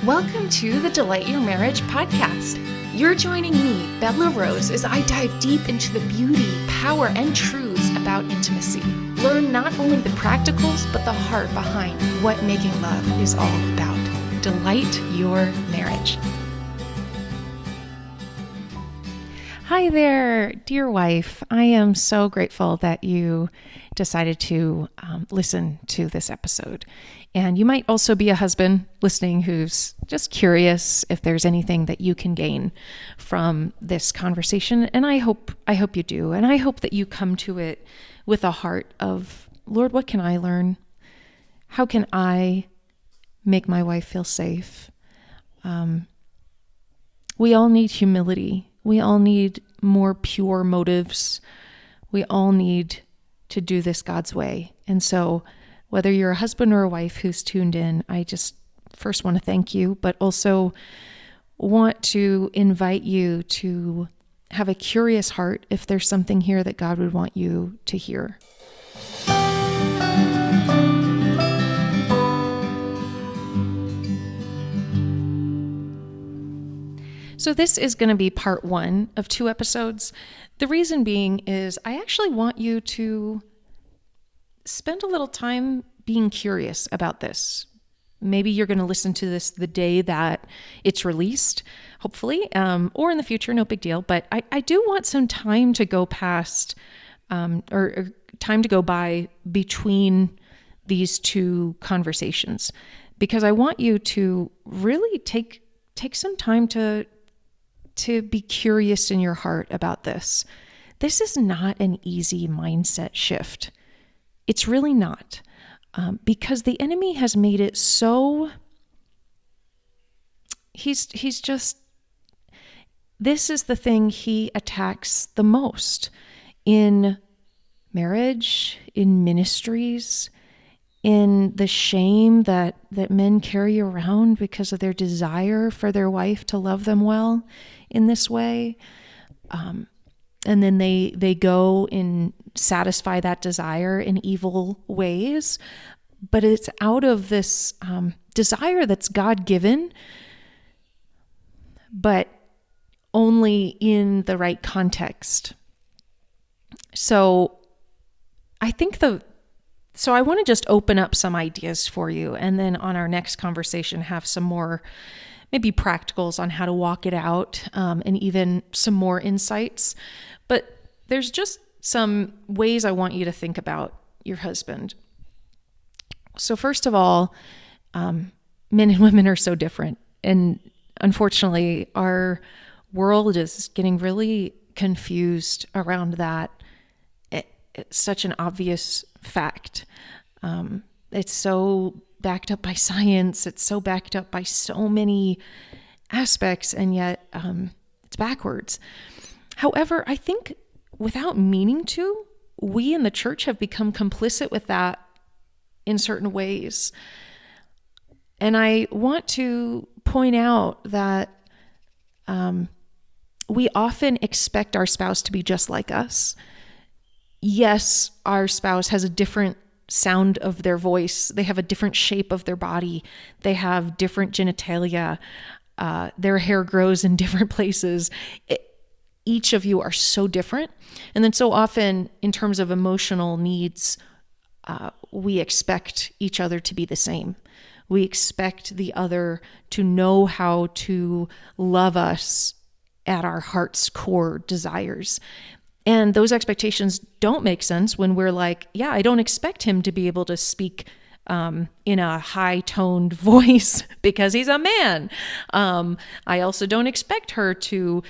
Welcome to the Delight Your Marriage podcast. You're joining me, Belah Rose, as I dive deep into the beauty, power, and truths about intimacy. Learn not only the practicals, but the heart behind what making love is all about. Delight your marriage. Hi there, dear wife. I am so grateful that you decided to listen to this episode. And you might also be a husband listening who's just curious if there's anything that you can gain from this conversation. And I hope you do. And I hope that you come to it with a heart of, Lord, what can I learn? How can I make my wife feel safe? We all need humility. We all need more pure motives. We all need to do this God's way. And so whether you're a husband or a wife who's tuned in, I just first want to thank you, but also want to invite you to have a curious heart if there's something here that God would want you to hear. So this is going to be part 1 of 2 episodes. The reason being is I actually want you to spend a little time being curious about this. Maybe you're going to listen to this the day that it's released, hopefully, or in the future, no big deal. But I do want some time to go past, or time to go by between these 2 conversations, because I want you to really take some time to be curious in your heart about this. This is not an easy mindset shift. It's really not, because the enemy has made it so, he's just, this is the thing he attacks the most in marriage, in ministries, in the shame that men carry around because of their desire for their wife to love them well in this way. And then they go and satisfy that desire in evil ways. But it's out of this desire that's God-given, but only in the right context. So I want to just open up some ideas for you, and then on our next conversation have some more maybe practicals on how to walk it out, and even some more insights. But there's just some ways I want you to think about your husband. So first of all, men and women are so different. And unfortunately, our world is getting really confused around that. It's such an obvious fact. It's so backed up by science. It's so backed up by so many aspects, and yet it's backwards. However, I think without meaning to, we in the church have become complicit with that in certain ways. And I want to point out that we often expect our spouse to be just like us. Yes, our spouse has a different sound of their voice. They have a different shape of their body. They have different genitalia. Their hair grows in different places. Each of you are so different. And then so often in terms of emotional needs, we expect each other to be the same. We expect the other to know how to love us at our heart's core desires. And those expectations don't make sense when we're like, yeah, I don't expect him to be able to speak in a high-toned voice because he's a man. I also don't expect her to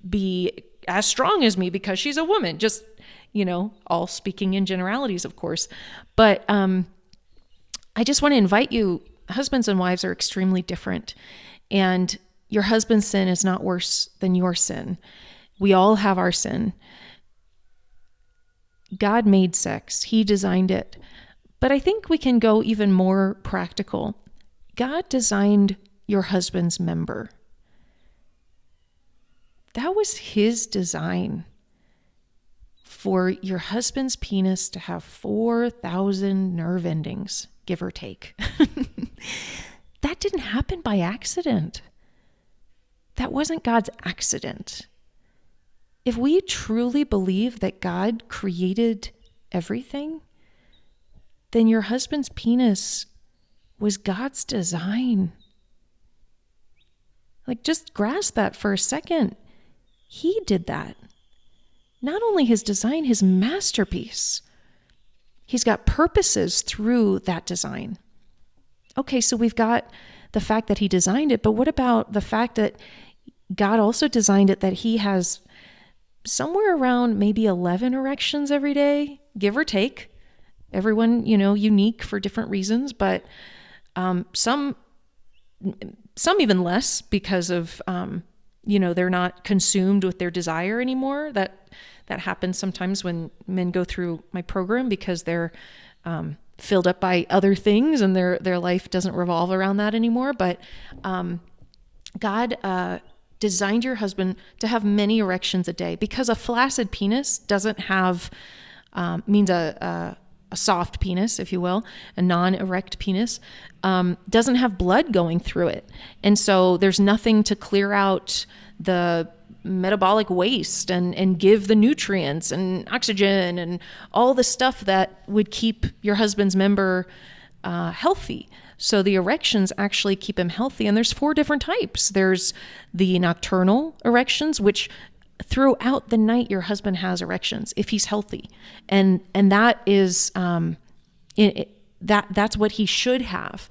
be as strong as me because she's a woman. Just, all speaking in generalities, of course. But I just want to invite you, husbands and wives are extremely different. And your husband's sin is not worse than your sin. We all have our sin. God made sex. He designed it. But I think we can go even more practical. God designed your husband's member. That was his design, for your husband's penis to have 4,000 nerve endings, give or take. that didn't happen by accident. That wasn't God's accident. If we truly believe that God created everything, then your husband's penis was God's design. Like, just grasp that for a second. He did that. Not only his design, his masterpiece. He's got purposes through that design. Okay, so we've got the fact that he designed it, but what about the fact that God also designed it that he has somewhere around maybe 11 erections every day, give or take. Everyone, unique for different reasons, but some even less because of, they're not consumed with their desire anymore. That happens sometimes when men go through my program because they're filled up by other things and their life doesn't revolve around that anymore. But God designed your husband to have many erections a day, because a flaccid penis doesn't have, means a soft penis, if you will, a non-erect penis, doesn't have blood going through it. And so there's nothing to clear out the metabolic waste and give the nutrients and oxygen and all the stuff that would keep your husband's member healthy. So the erections actually keep him healthy. And there's 4 different types. There's the nocturnal erections, which throughout the night your husband has erections if he's healthy. And that is that's what he should have.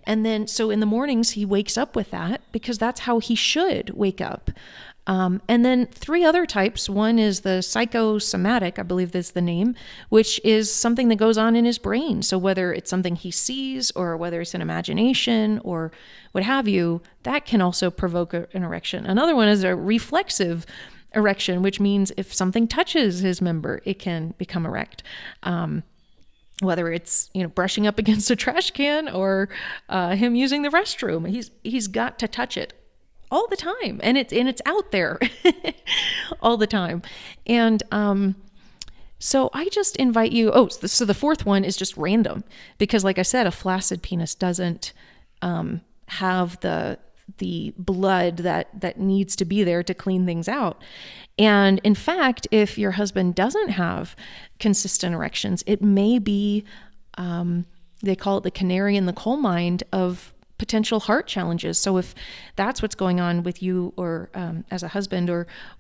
And then so in the mornings he wakes up with that because that's how he should wake up. And then 3 other types. One is the psychosomatic, I believe that's the name, which is something that goes on in his brain. So whether it's something he sees or whether it's an imagination or what have you, that can also provoke an erection. Another one is a reflexive erection, which means if something touches his member, it can become erect. Whether it's, brushing up against a trash can or him using the restroom, he's got to touch it all the time, and it's out there all the time. And so I just invite you. So the 4th one is just random, because like I said, a flaccid penis doesn't have the blood that needs to be there to clean things out. And in fact, if your husband doesn't have consistent erections, it may be they call it the canary in the coal mine of potential heart challenges. So if that's what's going on with you, or as a husband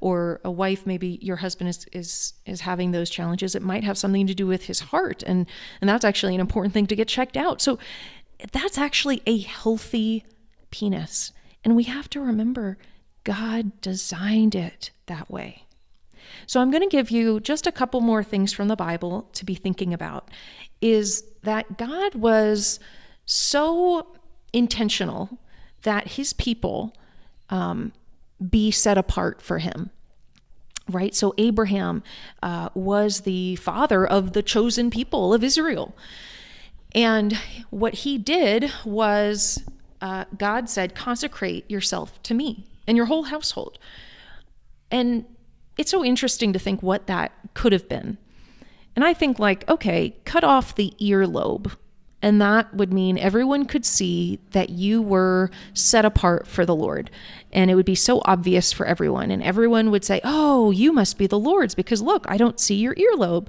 or a wife, maybe your husband is having those challenges, it might have something to do with his heart, and that's actually an important thing to get checked out. So that's actually a healthy penis, and we have to remember God designed it that way. So I'm going to give you just a couple more things from the Bible to be thinking about. Is that God was so intentional that his people be set apart for him, right? So Abraham was the father of the chosen people of Israel. And what he did was God said, consecrate yourself to me and your whole household. And it's so interesting to think what that could have been. And I think okay, cut off the earlobe. And that would mean everyone could see that you were set apart for the Lord. And it would be so obvious for everyone. And everyone would say, oh, you must be the Lord's because look, I don't see your earlobe.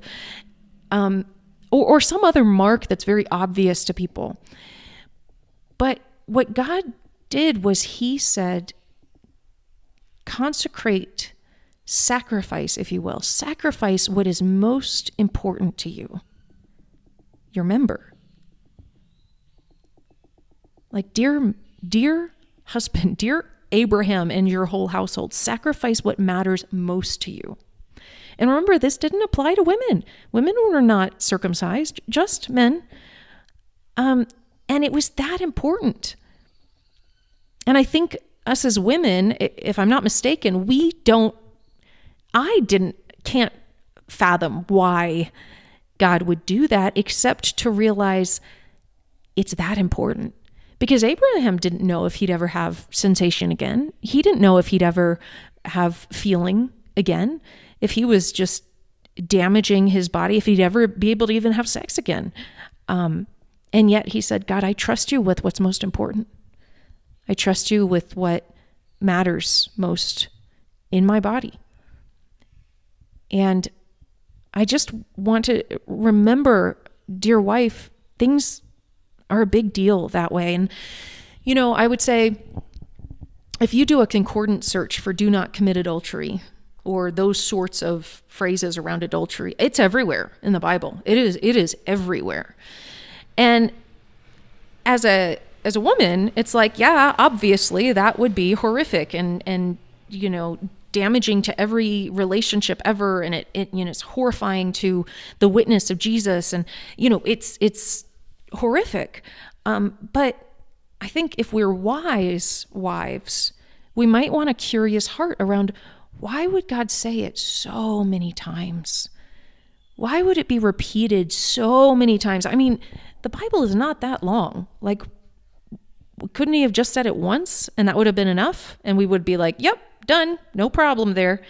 Or some other mark that's very obvious to people. But what God did was he said, consecrate, sacrifice, if you will. Sacrifice what is most important to you, your member. Like, dear husband, dear Abraham and your whole household, sacrifice what matters most to you. And remember, this didn't apply to women. Women were not circumcised, just men. And it was that important. And I think us as women, if I'm not mistaken, can't fathom why God would do that, except to realize it's that important. Because Abraham didn't know if he'd ever have sensation again. He didn't know if he'd ever have feeling again, if he was just damaging his body, if he'd ever be able to even have sex again. And yet he said, God, I trust you with what's most important. I trust you with what matters most in my body. And I just want to remember, dear wife, things are a big deal that way. And, I would say if you do a concordant search for do not commit adultery or those sorts of phrases around adultery, it's everywhere in the Bible. It is everywhere. And as a woman, it's like, yeah, obviously that would be horrific and damaging to every relationship ever, and it's horrifying to the witness of Jesus, and it's horrific. But I think if we're wise wives, we might want a curious heart around why would God say it so many times? Why would it be repeated so many times? I mean, the Bible is not that long. Like, couldn't he have just said it once and that would have been enough? And we would be like, yep, done, no problem there.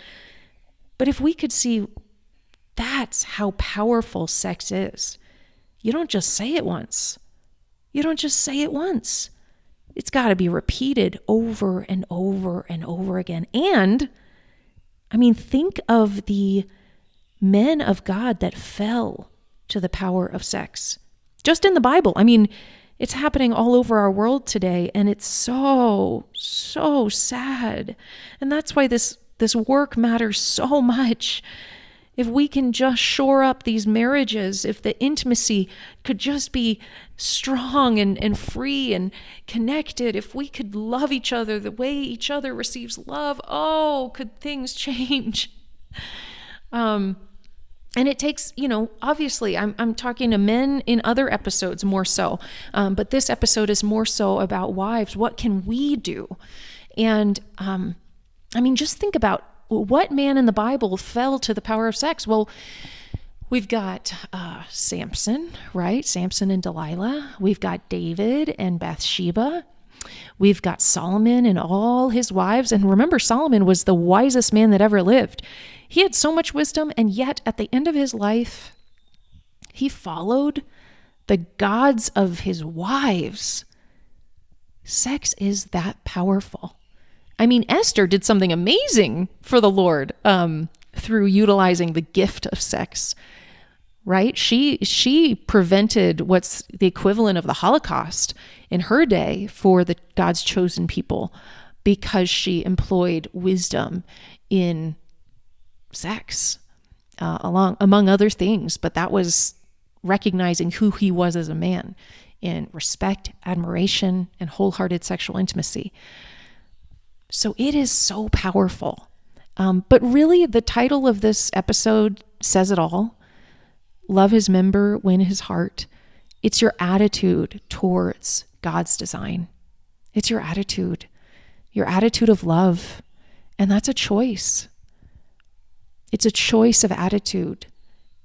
But if we could see that's how powerful sex is. You don't just say it once. It's got to be repeated over and over and over again. And I mean, think of the men of God that fell to the power of sex. Just in the Bible. I mean, it's happening all over our world today, and it's so, so sad. And that's why this work matters so much. If we can just shore up these marriages, if the intimacy could just be strong and free and connected, if we could love each other the way each other receives love, could things change? And it takes, obviously I'm talking to men in other episodes more so, but this episode is more so about wives. What can we do? And just think about what man in the Bible fell to the power of sex? Well, we've got Samson, right? Samson and Delilah. We've got David and Bathsheba. We've got Solomon and all his wives. And remember, Solomon was the wisest man that ever lived. He had so much wisdom, and yet at the end of his life, he followed the gods of his wives. Sex is that powerful. I mean, Esther did something amazing for the Lord through utilizing the gift of sex, right? She prevented what's the equivalent of the Holocaust in her day for the God's chosen people because she employed wisdom in sex, among other things. But that was recognizing who he was as a man in respect, admiration, and wholehearted sexual intimacy. So it is so powerful. But really, the title of this episode says it all. Love his member, win his heart. It's your attitude towards God's design. It's your attitude of love. And that's a choice. It's a choice of attitude.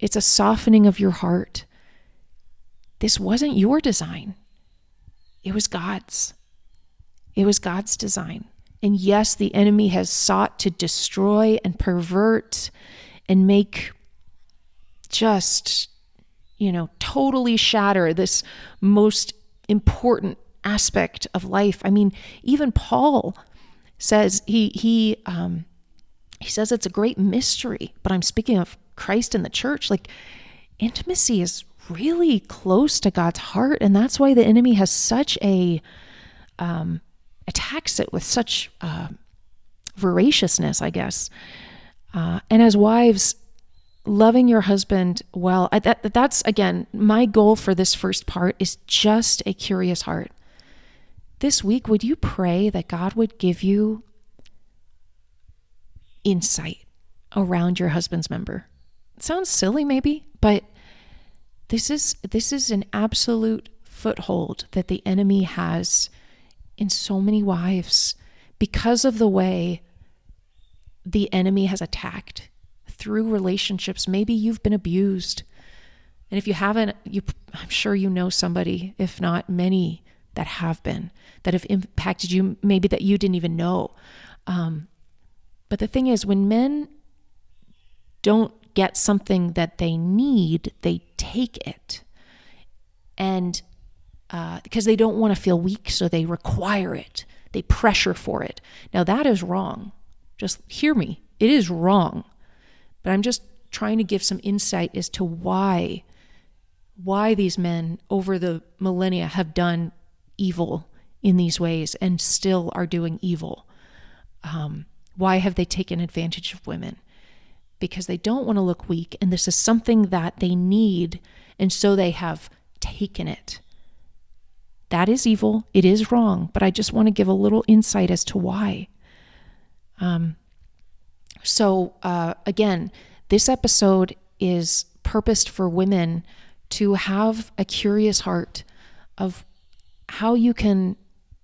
It's a softening of your heart. This wasn't your design. It was God's. It was God's design. And yes, the enemy has sought to destroy and pervert and make just, totally shatter this most important aspect of life. I mean, even Paul says he says it's a great mystery, but I'm speaking of Christ and the church. Like, intimacy is really close to God's heart, and that's why the enemy has such a attacks it with such voraciousness, I guess. And as wives, loving your husband well, that's, again, my goal for this first part is just a curious heart. This week, would you pray that God would give you insight around your husband's member? It sounds silly maybe, but this is an absolute foothold that the enemy has in so many wives because of the way the enemy has attacked through relationships. Maybe you've been abused. And if you haven't, I'm sure you know somebody, if not many, that have been, that have impacted you, maybe that you didn't even know. But the thing is, when men don't get something that they need, they take it. And because they don't want to feel weak, so they require it. They pressure for it. Now that is wrong. Just hear me. It is wrong. But I'm just trying to give some insight as to why these men over the millennia have done evil in these ways and still are doing evil. Why have they taken advantage of women? Because they don't want to look weak, and this is something that they need, and so they have taken it. That is evil. It is wrong, but I just want to give a little insight as to why. Again, this episode is purposed for women to have a curious heart of how you can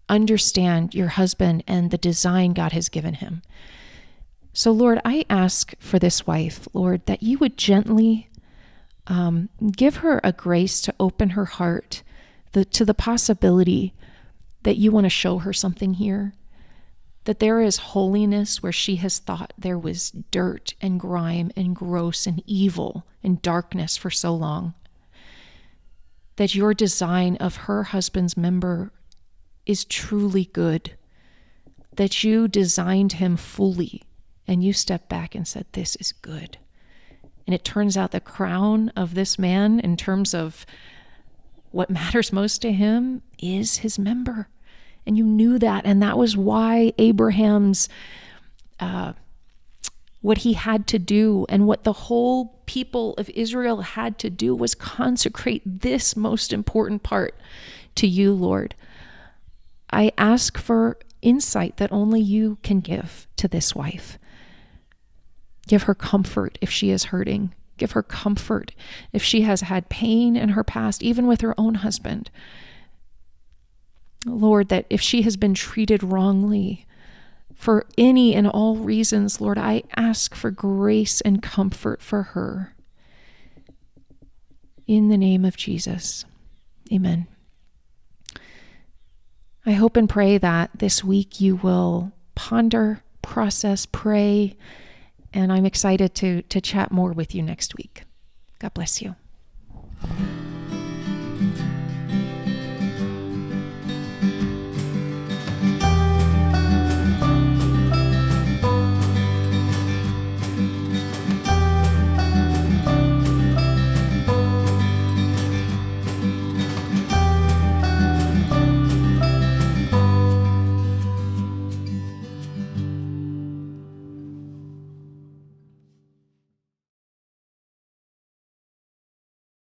understand your husband and the design God has given him. So Lord, I ask for this wife, Lord, that you would gently give her a grace to open her heart to the possibility that you want to show her something here, that there is holiness where she has thought there was dirt and grime and gross and evil and darkness for so long, that your design of her husband's member is truly good, that you designed him fully and you stepped back and said, this is good. And it turns out the crown of this man in terms of what matters most to him is his member. And you knew that. And that was why Abraham's, what he had to do and what the whole people of Israel had to do was consecrate this most important part to you, Lord. I ask for insight that only you can give to this wife. Give her comfort if she is hurting. Give her comfort if she has had pain in her past, even with her own husband. Lord, that if she has been treated wrongly for any and all reasons, Lord, I ask for grace and comfort for her. In the name of Jesus, amen. I hope and pray that this week you will ponder, process, pray, and I'm excited to chat more with you next week. God bless you.